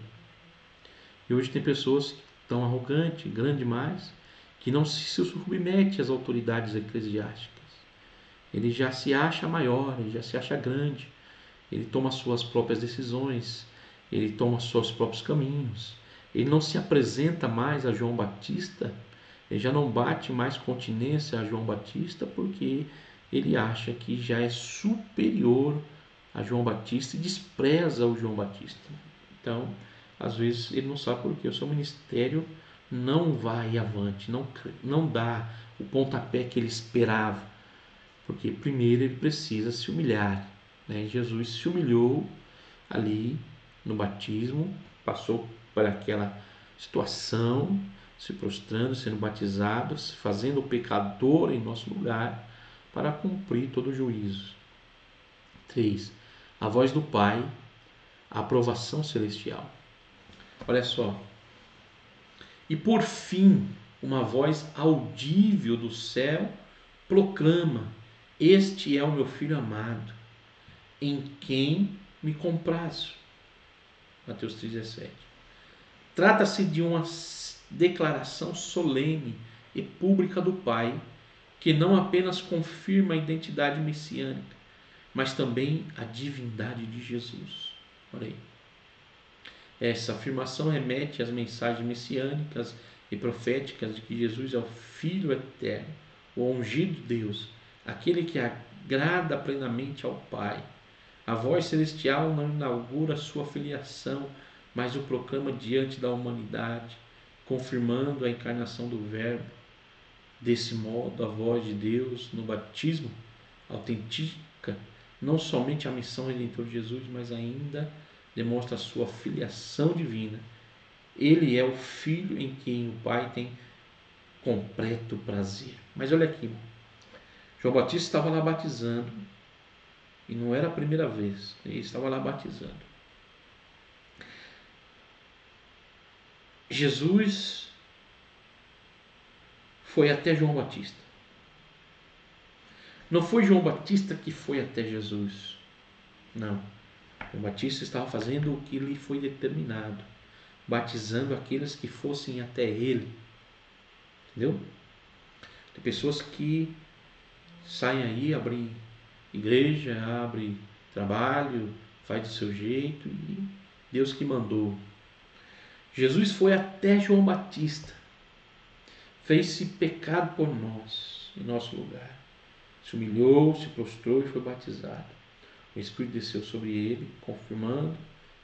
E hoje tem pessoas tão arrogantes, grandes demais, que não se submete às autoridades eclesiásticas. Ele já se acha maior, ele já se acha grande, ele toma suas próprias decisões, ele toma seus próprios caminhos, ele não se apresenta mais a João Batista, ele já não bate mais continência a João Batista, porque ele acha que já é superior a João Batista e despreza o João Batista. Então, às vezes ele não sabe por quê. O seu ministério não vai avante, não dá o pontapé que ele esperava, porque primeiro ele precisa se humilhar. Jesus se humilhou ali no batismo, passou por aquela situação, se prostrando, sendo batizado, fazendo o pecador em nosso lugar, para cumprir todo o juízo. 3. A voz do Pai, a aprovação celestial. Olha só. E por fim, uma voz audível do céu proclama: este é o meu filho amado, em quem me comprazo. Mateus 3,17. Trata-se de uma declaração solene e pública do Pai, que não apenas confirma a identidade messiânica, mas também a divindade de Jesus. Olha aí. Essa afirmação remete às mensagens messiânicas e proféticas de que Jesus é o Filho eterno, o ungido de Deus, aquele que agrada plenamente ao Pai. A voz celestial não inaugura sua filiação, mas o proclama diante da humanidade, confirmando a encarnação do Verbo. Desse modo, a voz de Deus no batismo autentica não somente a missão redentora de Jesus, mas ainda demonstra a sua filiação divina. Ele é o Filho em quem o Pai tem completo prazer. Mas olha aqui, João Batista estava lá batizando, e não era a primeira vez, ele estava lá batizando. Jesus foi até João Batista. Não foi João Batista que foi até Jesus. Não. João Batista estava fazendo o que lhe foi determinado, batizando aqueles que fossem até ele. Entendeu? Tem pessoas que saem aí, abrem igreja, abrem trabalho, faz do seu jeito e Deus que mandou. Jesus foi até João Batista, fez-se pecado por nós, em nosso lugar. Se humilhou, se prostrou e foi batizado. O Espírito desceu sobre ele, confirmando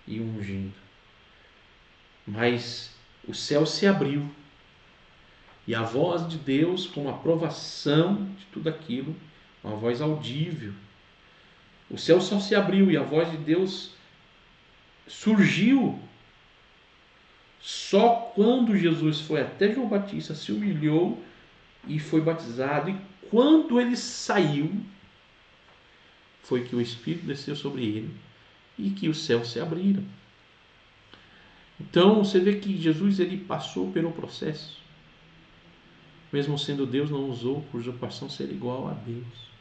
e ungindo. Mas o céu se abriu e a voz de Deus, com aprovação de tudo aquilo, uma voz audível. O céu só se abriu e a voz de Deus surgiu só quando Jesus foi até João Batista, se humilhou e foi batizado. E quando ele saiu, foi que o Espírito desceu sobre ele e que os céus se abriram. Então você vê que Jesus ele passou pelo processo. Mesmo sendo Deus, não usou por usurpação ser igual a Deus.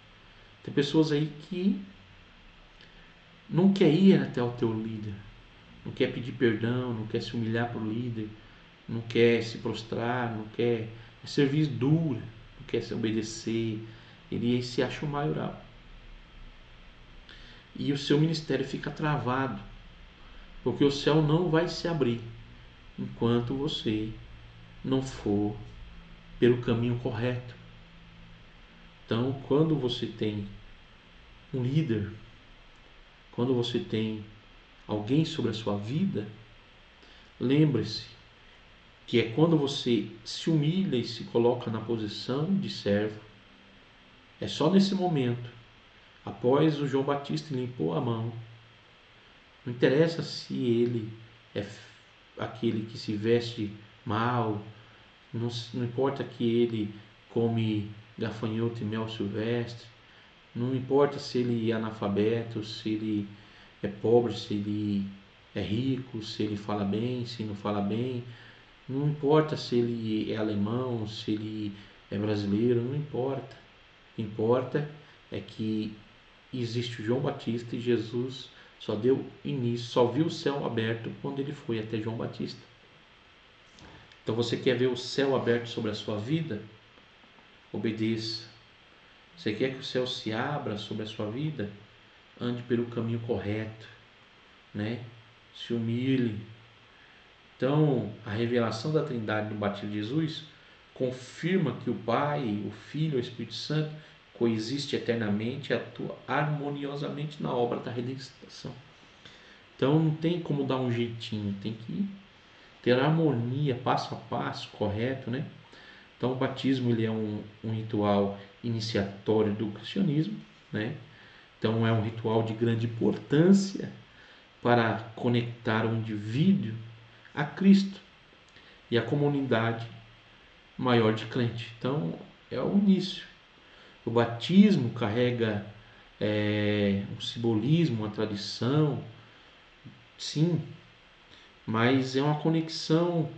Tem pessoas aí que não quer ir até o teu líder, não quer pedir perdão, não quer se humilhar para o líder, não quer se prostrar, não quer servir duro, não quer se obedecer. Ele se acha o maioral. E o seu ministério fica travado, porque o céu não vai se abrir enquanto você não for pelo caminho correto. Então, quando você tem um líder, quando você tem alguém sobre a sua vida, lembre-se que é quando você se humilha e se coloca na posição de servo, é só nesse momento, após o João Batista limpou a mão, não interessa se ele é aquele que se veste mal, não importa que ele come gafanhoto e mel silvestre, não importa se ele é analfabeto, se ele é pobre, se ele é rico, se ele fala bem, se não fala bem, não importa se ele é alemão, se ele é brasileiro, não importa. O que importa é que existe o João Batista e Jesus só deu início, só viu o céu aberto quando ele foi até João Batista. Então você quer ver o céu aberto sobre a sua vida? Obedeça. Você quer que o céu se abra sobre a sua vida? Ande pelo caminho correto, né? Se humilhe. Então, a revelação da Trindade no batismo de Jesus confirma que o Pai, o Filho e o Espírito Santo coexistem eternamente e atuam harmoniosamente na obra da redenção. Então, não tem como dar um jeitinho, tem que ter harmonia, passo a passo, correto, né? Então, o batismo ele é um ritual iniciatório do cristianismo, né? Então, é um ritual de grande importância para conectar o indivíduo a Cristo e a comunidade maior de crente. Então, é o início. O batismo carrega um simbolismo, uma tradição, sim, mas é uma conexão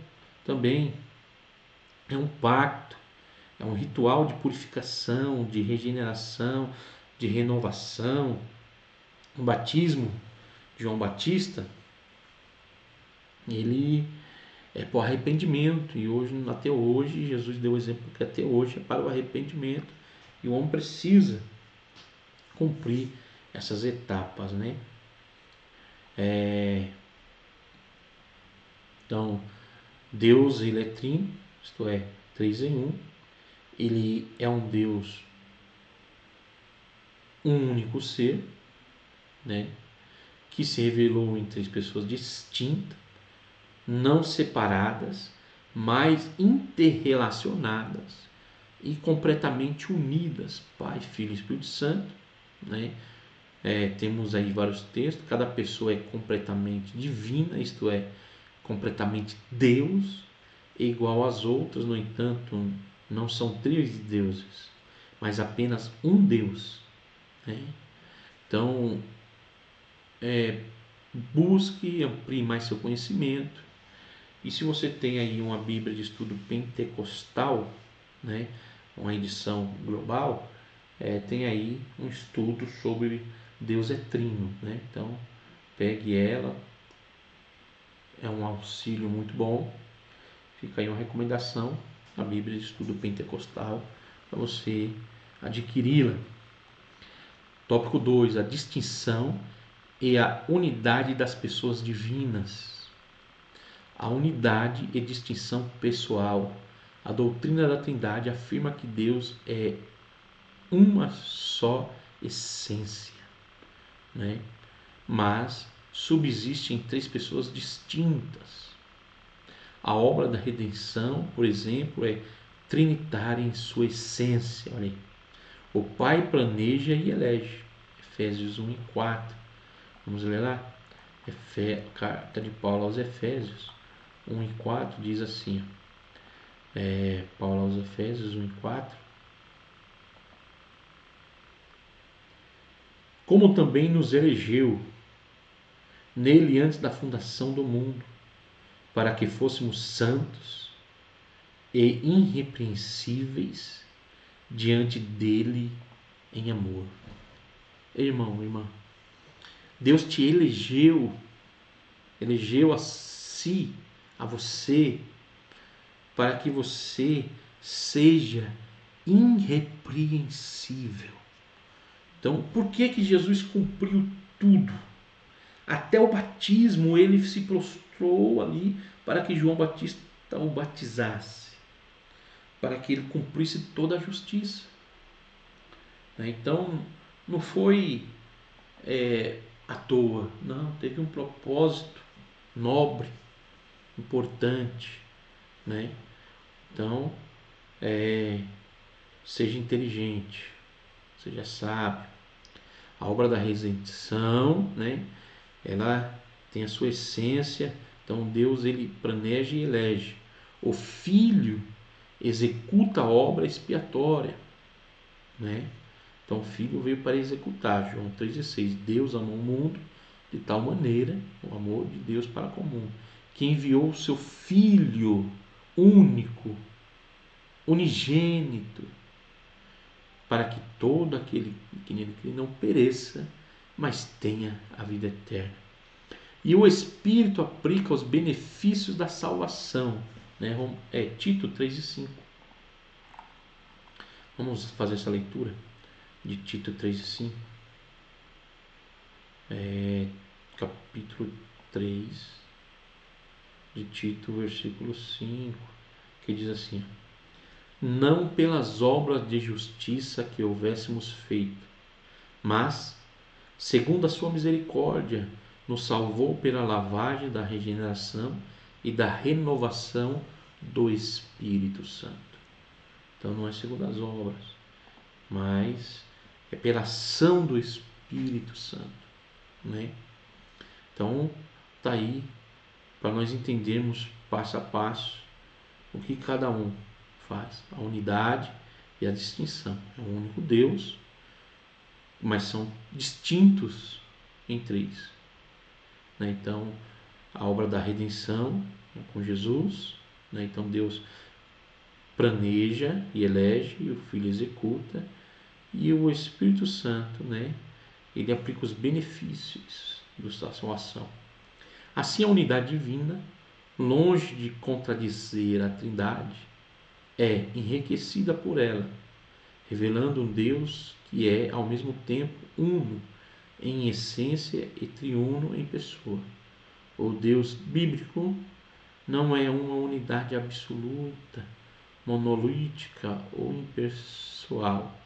também, é um pacto, é um ritual de purificação, de regeneração, de renovação. O batismo de João Batista, ele é para o arrependimento, e hoje, até hoje, Jesus deu o exemplo que até hoje é para o arrependimento, e o homem precisa cumprir essas etapas, né? Então, Deus ele é trino, isto é, 3 em 1. Ele é um Deus, um único ser, né? Que se revelou em 3 pessoas distintas, não separadas, mas interrelacionadas e completamente unidas, Pai, Filho e Espírito Santo, né? Temos aí vários textos, cada pessoa é completamente divina, isto é, completamente Deus, igual às outras, no entanto, não são 3 deuses, mas apenas um Deus, né? Então, busque ampliar mais seu conhecimento. E se você tem aí uma Bíblia de estudo pentecostal, né, uma edição global, tem aí um estudo sobre Deus é trino, né? Então pegue ela, é um auxílio muito bom. Fica aí uma recomendação, a Bíblia de Estudo Pentecostal, para você adquiri-la. Tópico 2, a distinção e a unidade das pessoas divinas. A unidade e distinção pessoal. A doutrina da Trindade afirma que Deus é uma só essência, né? Mas subsistem 3 pessoas distintas. A obra da redenção, por exemplo, é trinitária em sua essência. Olha aí. O Pai planeja e elege. Efésios 1 e 4. Vamos ler lá? Carta de Paulo aos Efésios 1 e 4 diz assim. Paulo aos Efésios 1 e 4. Como também nos elegeu nele antes da fundação do mundo, para que fôssemos santos e irrepreensíveis diante dele em amor. Irmão, irmã, Deus te elegeu a si, a você, para que você seja irrepreensível. Então, por que Jesus cumpriu tudo? Até o batismo ele se prostrou ali para que João Batista o batizasse, para que ele cumprisse toda a justiça. Então, não foi à toa, não, teve um propósito nobre, importante, né? Então, seja inteligente, seja sábio. A obra da redenção, né? Ela tem a sua essência. Então Deus ele planeja e elege. O Filho executa a obra expiatória, né? Então o Filho veio para executar. João 3,16. Deus amou o mundo de tal maneira, o amor de Deus para com o mundo, que enviou o seu Filho único, unigênito, para que todo aquele que nele crê não pereça, mas tenha a vida eterna. E o Espírito aplica os benefícios da salvação, né? Tito 3,5. Vamos fazer essa leitura de Tito 3,5. Capítulo 3 de Tito, versículo 5, que diz assim: não pelas obras de justiça que houvéssemos feito, mas, segundo a sua misericórdia, nos salvou pela lavagem da regeneração e da renovação do Espírito Santo. Então não é segundo as obras, mas é pela ação do Espírito Santo, né? Então tá aí para nós entendermos passo a passo o que cada um faz, a unidade e a distinção. É um único Deus, mas são distintos em 3. Né? Então, a obra da redenção, né, com Jesus, né? Então Deus planeja e elege, e o Filho executa, e o Espírito Santo, né? Ele aplica os benefícios da salvação. Assim, a unidade divina, longe de contradizer a Trindade, é enriquecida por ela, revelando um Deus que é ao mesmo tempo uno em essência e triuno em pessoa. O Deus bíblico não é uma unidade absoluta, monolítica ou impessoal,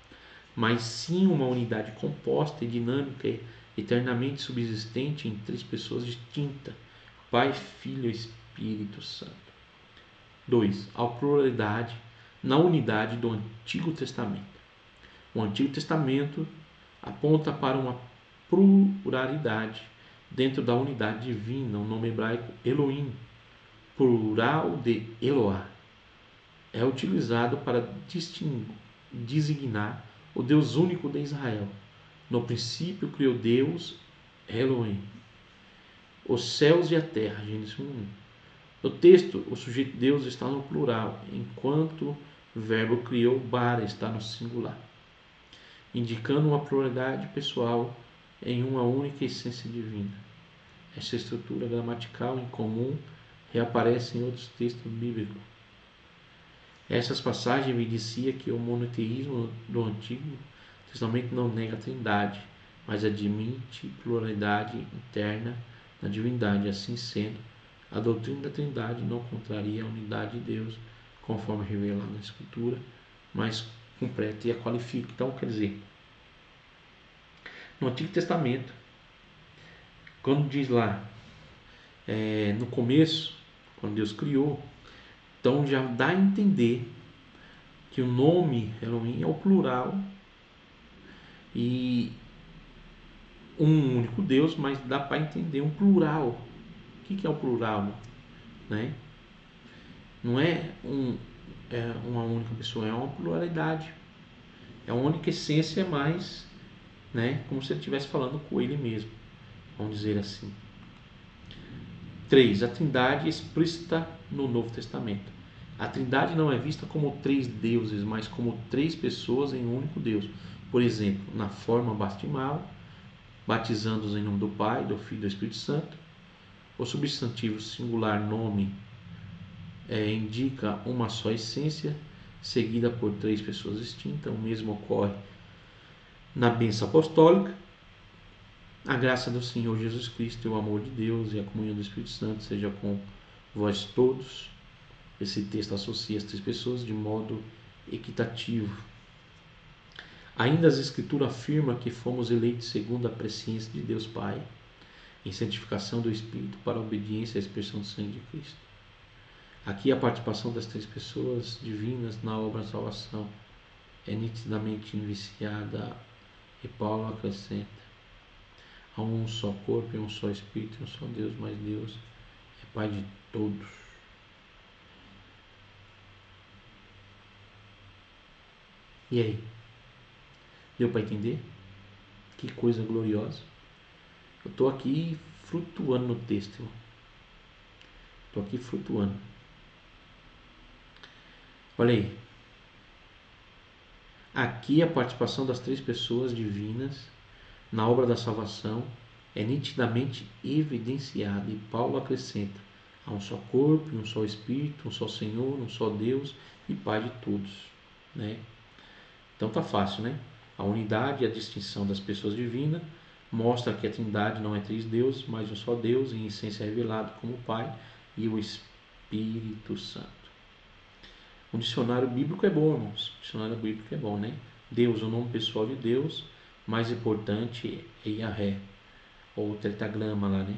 mas sim uma unidade composta e dinâmica, eternamente subsistente em 3 pessoas distintas: Pai, Filho e Espírito Santo. 2. A pluralidade na unidade do Antigo Testamento. O Antigo Testamento aponta para uma pluralidade dentro da unidade divina. O nome hebraico Elohim, plural de Eloá, é utilizado para designar o Deus único de Israel. No princípio criou Deus, Elohim, os céus e a terra. Gênesis 1. No texto, o sujeito Deus está no plural, enquanto o verbo criou, bara, está no singular. indicando uma pluralidade pessoal em uma única essência divina. Essa estrutura gramatical em comum reaparece em outros textos bíblicos. Essas passagens evidenciam que o monoteísmo do Antigo Testamento não nega a Trindade, mas admite pluralidade interna na divindade. Assim sendo, a doutrina da Trindade não contraria a unidade de Deus, conforme revelado na Escritura, mas completa e a qualifica. Então, quer dizer, no Antigo Testamento, quando diz lá, no começo, quando Deus criou, então já dá a entender que o nome Elohim é o plural e um único Deus, mas dá para entender um plural. O que é o plural? Né? Não é uma única pessoa, é uma pluralidade. É uma única essência, mas como se ele estivesse falando com ele mesmo. Vamos dizer assim. 3. A Trindade explícita no Novo Testamento. A Trindade não é vista como 3 deuses, mas como 3 pessoas em um único Deus. Por exemplo, na forma baptismal, batizando-os em nome do Pai, do Filho e do Espírito Santo. O substantivo singular nome indica uma só essência, seguida por 3 pessoas distintas. O mesmo ocorre na bênção apostólica. A graça do Senhor Jesus Cristo, o amor de Deus e a comunhão do Espírito Santo seja com vós todos. Esse texto associa as 3 pessoas de modo equitativo. Ainda as Escrituras afirmam que fomos eleitos segundo a presciência de Deus Pai, em santificação do Espírito para a obediência à expressão do sangue de Cristo. Aqui a participação das 3 pessoas divinas na obra da salvação é nitidamente evidenciada, e Paulo acrescenta: há um só corpo e um só Espírito e um só Deus, mas Deus é Pai de todos. E aí? Deu para entender? Que coisa gloriosa. Eu estou aqui flutuando no texto. Estou aqui flutuando. Olha aí. Aqui a participação das 3 pessoas divinas na obra da salvação é nitidamente evidenciada. E Paulo acrescenta: há um só corpo, um só Espírito, um só Senhor, um só Deus e Pai de todos. Então tá fácil, né? A unidade e a distinção das pessoas divinas mostra que a Trindade não é 3 deuses, mas um só Deus, em essência revelado como o Pai e o Espírito Santo. Um dicionário bíblico é bom, irmãos. Um dicionário bíblico é bom, né? Deus, o nome pessoal de Deus, mais importante é Yahvé, ou tetragrama lá, né?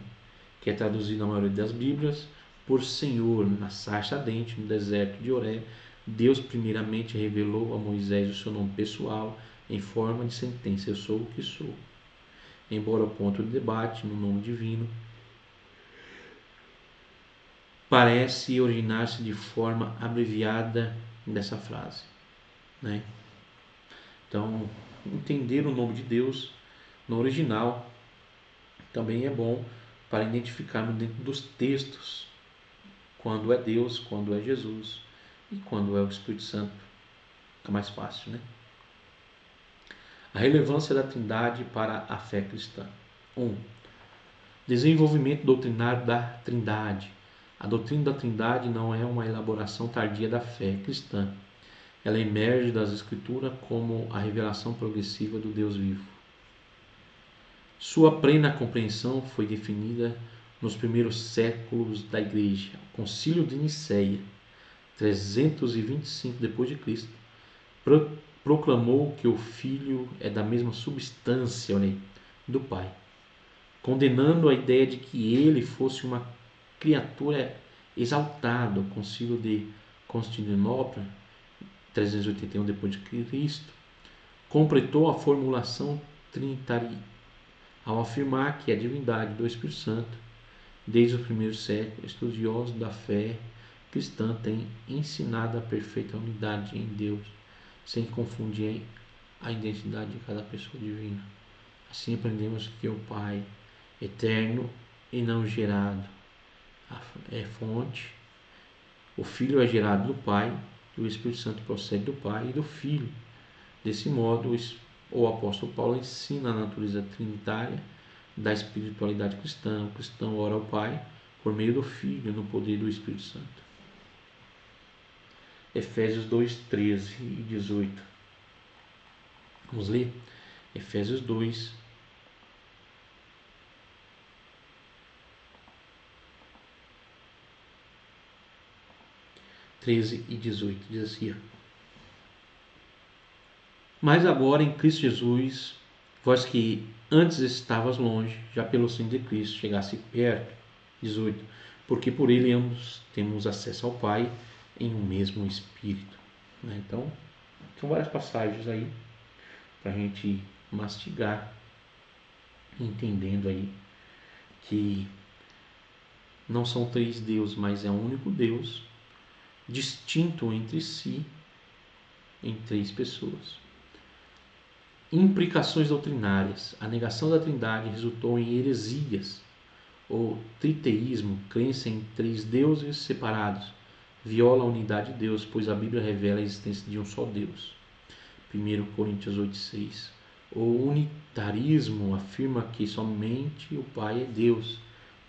Que é traduzido na maioria das Bíblias por Senhor. Na sarça ardente, no deserto de Horeb, Deus primeiramente revelou a Moisés o seu nome pessoal em forma de sentença: eu sou o que sou. Embora o ponto de debate no nome divino parece originar-se de forma abreviada dessa frase, né? Então, entender o nome de Deus no original também é bom para identificarmos dentro dos textos quando é Deus, quando é Jesus e quando é o Espírito Santo. Fica mais fácil, né? A relevância da Trindade para a fé cristã. 1. Desenvolvimento doutrinário da Trindade. A doutrina da Trindade não é uma elaboração tardia da fé cristã. Ela emerge das Escrituras como a revelação progressiva do Deus vivo. Sua plena compreensão foi definida nos primeiros séculos da Igreja. O Concílio de Nicéia, 325 d.C., proclamou que o Filho é da mesma substância do Pai, condenando a ideia de que ele fosse uma criatura exaltada. O Concílio de Constantinopla, 381 d.C., completou a formulação trinitária ao afirmar que a divindade do Espírito Santo, desde os primeiros séculos, estudiosos da fé cristã têm ensinado a perfeita unidade em Deus, sem confundir a identidade de cada pessoa divina. Assim aprendemos que o Pai, eterno e não gerado, é fonte, o Filho é gerado do Pai, e o Espírito Santo procede do Pai e do Filho. Desse modo, O apóstolo Paulo ensina a natureza trinitária da espiritualidade cristã. O cristão ora ao Pai por meio do Filho, no poder do Espírito Santo. Efésios 2, 13 e 18. Vamos ler? Efésios 2, 13 e 18. Diz assim: Mas agora em Cristo Jesus, vós que antes estavas longe, já pelo sangue de Cristo chegasse perto. 18. Porque por ele ambos temos acesso ao Pai em um mesmo Espírito. Então, são várias passagens aí para a gente mastigar, entendendo aí que não são três deuses, mas é um único Deus, distinto entre si, em três pessoas. Implicações doutrinárias. A negação da Trindade resultou em heresias. O triteísmo, crença em três deuses separados, viola a unidade de Deus, pois a Bíblia revela a existência de um só Deus. 1 Coríntios 8,6. O unitarismo afirma que somente o Pai é Deus,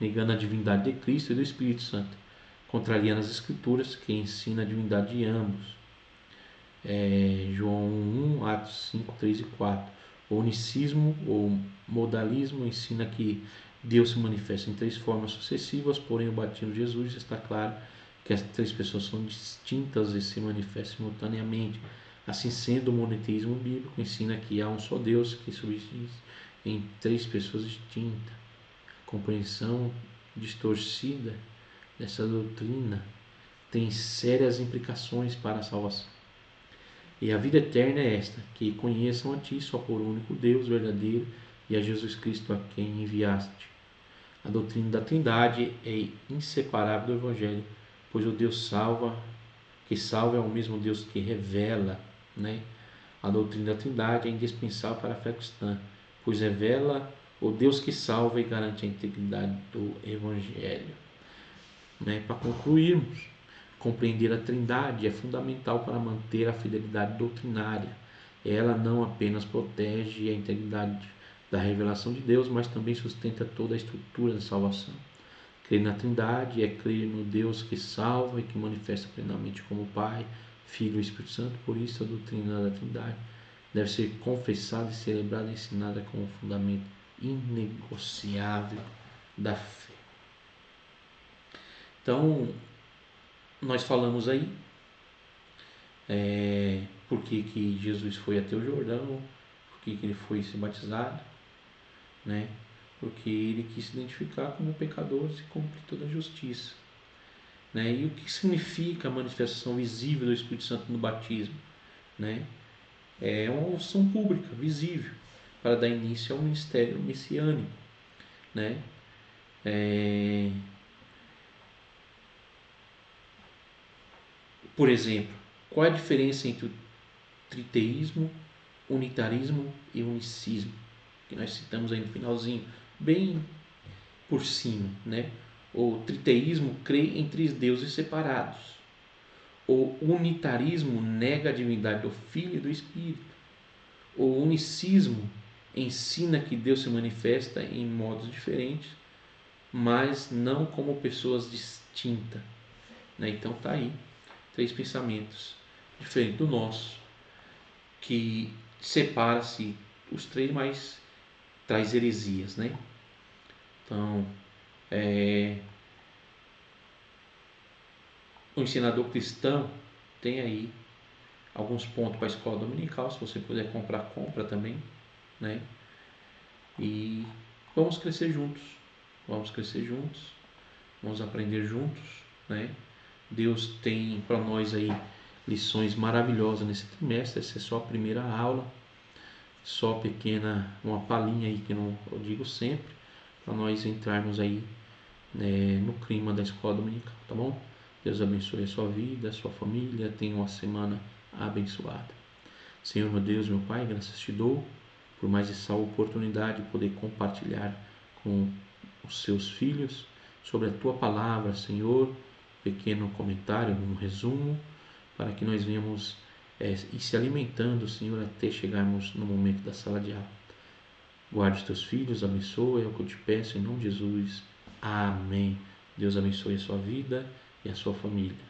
negando a divindade de Cristo e do Espírito Santo, contrariando as Escrituras, que ensina a divindade de ambos. João 1, Atos 5, 3 e 4. O unicismo ou modalismo ensina que Deus se manifesta em três formas sucessivas, porém o batismo de Jesus está claro que as três pessoas são distintas e se manifestam simultaneamente. Assim sendo, o monoteísmo bíblico ensina que há um só Deus que subsiste em três pessoas distintas. A compreensão distorcida dessa doutrina tem sérias implicações para a salvação. E a vida eterna é esta, que conheçam a Ti, só por único Deus verdadeiro, e a Jesus Cristo a quem enviaste. A doutrina da Trindade é inseparável do Evangelho, pois o Deus que salva é o mesmo Deus que revela, né? A doutrina da Trindade é indispensável para a fé cristã, pois revela o Deus que salva e garante a integridade do Evangelho. Para concluirmos, compreender a Trindade é fundamental para manter a fidelidade doutrinária. Ela não apenas protege a integridade da revelação de Deus, mas também sustenta toda a estrutura da salvação. Crer na Trindade é crer no Deus que salva e que manifesta plenamente como Pai, Filho e Espírito Santo. Por isso, a doutrina da Trindade deve ser confessada e celebrada e ensinada como fundamento inegociável da fé. Então, nós falamos aí por que Jesus foi até o Jordão, por que ele foi ser batizado, né? Porque ele quis se identificar como pecador e cumprir toda a justiça. Né? E o que significa a manifestação visível do Espírito Santo no batismo? Né? É uma unção pública, visível, para dar início ao ministério messiânico. Né? Por exemplo, qual é a diferença entre o triteísmo, unitarismo e unicismo? Que nós citamos aí no finalzinho, bem por cima, né? O triteísmo crê em três deuses separados. O unitarismo nega a divindade do Filho e do Espírito. O unicismo ensina que Deus se manifesta em modos diferentes, mas não como pessoas distintas. Né? Então tá aí, três pensamentos diferentes do nosso, que separa-se os três, mas traz heresias, né? Então, o ensinador cristão tem aí alguns pontos para a escola dominical. Se você puder comprar, compra também, né? E vamos crescer juntos, vamos aprender juntos, né? Deus tem para nós aí lições maravilhosas nesse trimestre. Essa é só a primeira aula, só pequena, uma palhinha aí que eu digo sempre, para nós entrarmos aí, né, no clima da escola dominical, tá bom? Deus abençoe a sua vida, a sua família, tenha uma semana abençoada. Senhor meu Deus, meu Pai, graças te dou por mais essa oportunidade de poder compartilhar com os seus filhos sobre a tua palavra, Senhor. Pequeno comentário, um resumo, para que nós venhamos e se alimentando, Senhor, até chegarmos no momento da sala de aula. Guarde os teus filhos, abençoe, é o que eu te peço, em nome de Jesus. Amém. Deus abençoe a sua vida e a sua família.